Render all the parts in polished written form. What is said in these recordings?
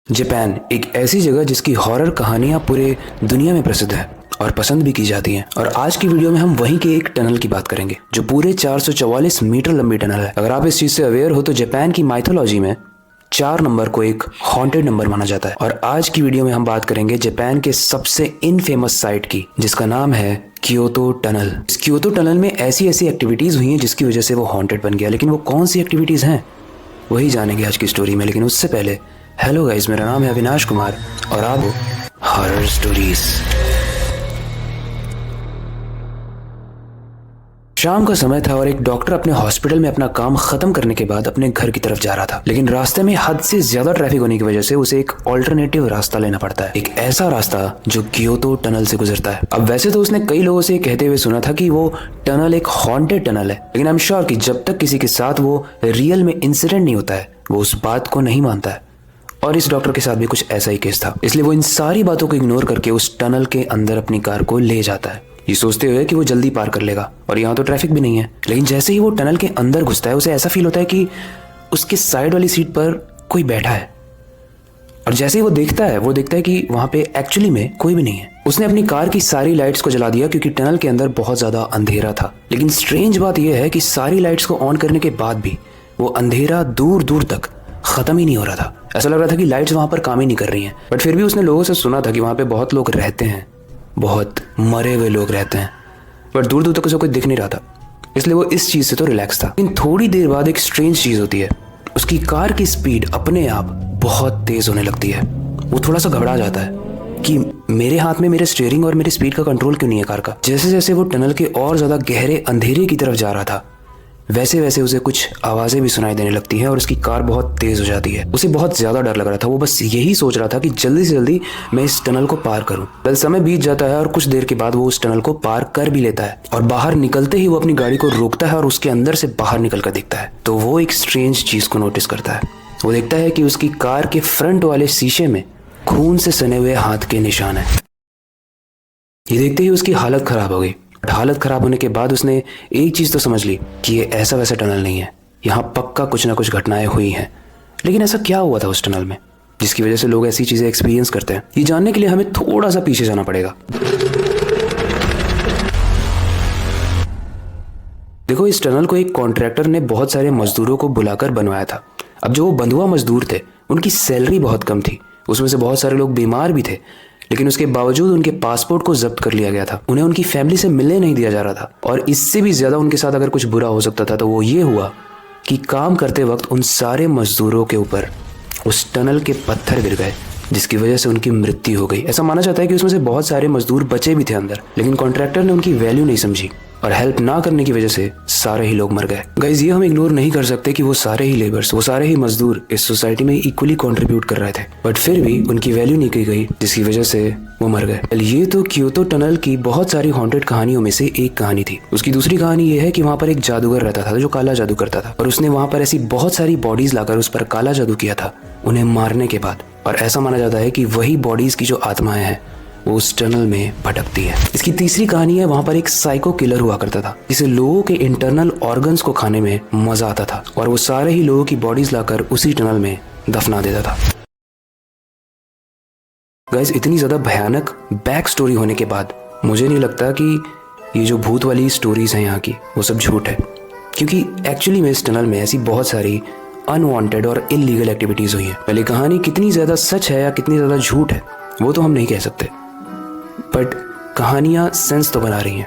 Japan एक ऐसी जगह जिसकी हॉरर कहानियां पूरे दुनिया में प्रसिद्ध है और पसंद भी की जाती हैं। और आज की वीडियो में हम वहीं के एक टनल की बात करेंगे जो पूरे 444 मीटर लंबी टनल है। अगर आप इस चीज से अवेयर हो तो जापान की माइथोलॉजी में 4 नंबर को एक हॉन्टेड नंबर माना जाता है। और आज की वीडियो में हम बात करेंगे जापान के सबसे इनफेमस साइट की, जिसका नाम है क्योतो टनल। इस क्योतो टनल में ऐसी ऐसी एक्टिविटीज हुई हैं जिसकी वजह से वो हॉन्टेड बन गया। लेकिन वो कौन सी एक्टिविटीज हैं वही जानेंगे आज की स्टोरी में। लेकिन उससे पहले हेलो गाइस, मेरा नाम है अविनाश कुमार और आप हो हॉरर स्टोरीज। शाम का समय था और एक डॉक्टर अपने हॉस्पिटल में अपना काम खत्म करने के बाद अपने घर की तरफ जा रहा था। लेकिन रास्ते में हद से ज्यादा ट्रैफिक होने की वजह से उसे एक ऑल्टरनेटिव रास्ता लेना पड़ता है, एक ऐसा रास्ता जो क्योतो टनल से गुजरता है। अब वैसे तो उसने कई लोगों से कहते हुए सुना था कि वो टनल एक हॉन्टेड टनल है, लेकिन आई एम श्योर कि जब तक किसी के साथ वो रियल में इंसिडेंट नहीं होता है वो उस बात को नहीं मानता है। और इस डॉक्टर के साथ भी कुछ ऐसा ही केस था, इसलिए वो इन सारी बातों को इग्नोर करके उस टनल के अंदर अपनी कार को ले जाता है, ये सोचते हुए कि वो जल्दी पार कर लेगा और यहाँ तो ट्रैफिक भी नहीं है। लेकिन जैसे ही वो टनल के अंदर घुसता है उसे ऐसा फील होता है कि उसके साइड वाली सीट पर कोई बैठा है। और जैसे ही वो देखता है कि वहां पे एक्चुअली में कोई भी नहीं है। उसने अपनी कार की सारी लाइट्स को जला दिया क्योंकि टनल के अंदर बहुत ज्यादा अंधेरा था। लेकिन स्ट्रेंज बात यह है कि सारी लाइट्स को ऑन करने के बाद भी वो अंधेरा दूर दूर तक खत्म ही नहीं हो रहा था। ऐसा लग रहा था कि लाइट्स वहां पर काम ही नहीं कर रही हैं। बट फिर भी उसने लोगों से सुना था कि वहां पे बहुत लोग रहते हैं, बहुत मरे हुए लोग रहते हैं, बट दूर दूर तक उसे कोई दिख नहीं रहा था, इसलिए वो इस चीज से तो रिलैक्स था। लेकिन थोड़ी देर बाद एक स्ट्रेंज चीज होती है, उसकी कार की स्पीड अपने आप बहुत तेज होने लगती है। वो थोड़ा सा घबरा जाता है कि मेरे हाथ में मेरे स्टीयरिंग और मेरे स्पीड का कंट्रोल क्यों नहीं है कार का। जैसे जैसे वो टनल के और ज्यादा गहरे अंधेरे की तरफ जा रहा था वैसे वैसे उसे कुछ आवाजें भी सुनाई देने लगती हैं और उसकी कार बहुत तेज हो जाती है। उसे बहुत ज्यादा डर लग रहा था। वो बस यही सोच रहा था कि जल्दी से जल्दी मैं इस टनल को पार करूं। कल समय बीत जाता है और कुछ देर के बाद वो उस टनल को पार कर भी लेता है और बाहर निकलते ही वो अपनी गाड़ी को रोकता है और उसके अंदर से बाहर निकल कर देखता है तो वो एक स्ट्रेंज चीज को नोटिस करता है। वो देखता है कि उसकी कार के फ्रंट वाले शीशे में खून से सने हुए हाथ के निशान है। ये देखते ही उसकी हालत खराब हो गई। हालत खराब होने के बाद उसने एक चीज तो समझ ली कि ये ऐसा वैसा टनल नहीं है, यहाँ पक्का कुछ ना कुछ घटनाएं हुई हैं। लेकिन ऐसा क्या हुआ था उस टनल में जिसकी वजह से लोग ऐसी चीजें एक्सपीरियंस करते हैं? ये जानने के लिए हमें थोड़ा सा पीछे जाना पड़ेगा। देखो, इस टनल को एक कॉन्ट्रैक्टर ने बहुत सारे मजदूरों को बुलाकर बनवाया था। अब जो वो बंधुआ मजदूर थे उनकी सैलरी बहुत कम थी, उसमें से बहुत सारे लोग बीमार भी थे, लेकिन उसके बावजूद उनके पासपोर्ट को जब्त कर लिया गया था। उन्हें उनकी फैमिली से मिलने नहीं दिया जा रहा था। और इससे भी ज्यादा उनके साथ अगर कुछ बुरा हो सकता था तो वो ये हुआ कि काम करते वक्त उन सारे मजदूरों के ऊपर उस टनल के पत्थर गिर गए जिसकी वजह से उनकी मृत्यु हो गई। ऐसा माना जाता है कि उसमें से बहुत सारे मजदूर बचे भी थे अंदर, लेकिन कॉन्ट्रैक्टर ने उनकी वैल्यू नहीं समझी और हेल्प ना करने की वजह से सारे ही लोग मर गए। गाइस, ये हम इग्नोर नहीं कर सकते कि वो सारे ही लेबर्स, वो सारे ही मजदूर इस सोसाइटी में इक्वली कंट्रीब्यूट कर रहे थे, बट फिर भी उनकी वैल्यू नहीं की गई जिसकी वजह से वो मर गए। ये तो क्योतो टनल की बहुत सारी हॉन्टेड कहानियों में से एक कहानी थी। उसकी दूसरी कहानी ये है कि वहाँ पर एक जादूगर रहता था जो काला जादू करता था और उसने वहाँ पर ऐसी बहुत सारी बॉडीज लाकर उस पर काला जादू किया था उन्हें मारने के बाद। और ऐसा माना जाता है कि वही बॉडीज की जो आत्माएं हैं वो उस टनल में भटकती है। इसकी तीसरी कहानी है, वहां पर एक साइको किलर हुआ करता था जिसे लोगों के इंटरनल ऑर्गन्स को खाने में मजा आता था और वो सारे ही लोगों की बॉडीज लाकर उसी टनल में दफना देता था। गाइस, इतनी ज्यादा भयानक बैक स्टोरी होने के बाद मुझे नहीं लगता कि ये जो भूत वाली स्टोरीज हैं यहाँ की वो सब झूठ है, क्योंकि एक्चुअली में इस टनल में ऐसी बहुत सारी अनवांटेड और इलीगल एक्टिविटीज हुई है। पहले कहानी कितनी ज्यादा सच है या कितनी ज्यादा झूठ है वो तो हम नहीं कह सकते, बट कहानियां सेंस तो बना रही हैं।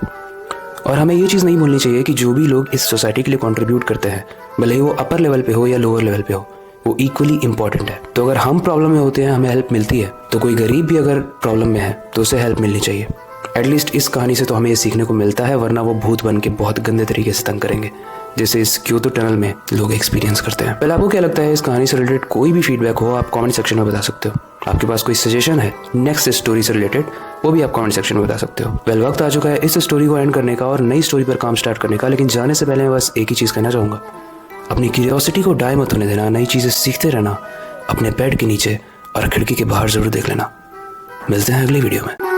और हमें ये चीज़ नहीं भूलनी चाहिए कि जो भी लोग इस सोसाइटी के लिए कंट्रीब्यूट करते हैं, भले ही वो अपर लेवल पे हो या लोअर लेवल पे हो, वो इक्वली इंपॉर्टेंट है। तो अगर हम प्रॉब्लम में होते हैं, हमें हेल्प मिलती है, तो कोई गरीब भी अगर प्रॉब्लम में है तो उसे हेल्प मिलनी चाहिए। एटलीस्ट इस कहानी से तो हमें ये सीखने को मिलता है, वरना वो भूत बन के बहुत गंदे तरीके से तंग करेंगे जैसे इस क्योतो टनल में लोग एक्सपीरियंस करते हैं। पहले आपको क्या लगता है इस कहानी से रिलेटेड? कोई भी फीडबैक हो आप कमेंट सेक्शन में बता सकते हो। आपके पास कोई सजेशन है नेक्स्ट स्टोरी से रिलेटेड, वो भी आप कमेंट सेक्शन में बता सकते हो। वेल, वक्त आ चुका है इस स्टोरी को एंड करने का और नई स्टोरी पर काम स्टार्ट करने का। लेकिन जाने से पहले मैं बस एक ही चीज़ कहना चाहूँगा, अपनी क्यूरियोसिटी को डाई मत होने देना, नई चीज़ें सीखते रहना, अपने बेड के नीचे और खिड़की के बाहर जरूर देख लेना। मिलते हैं अगली वीडियो में।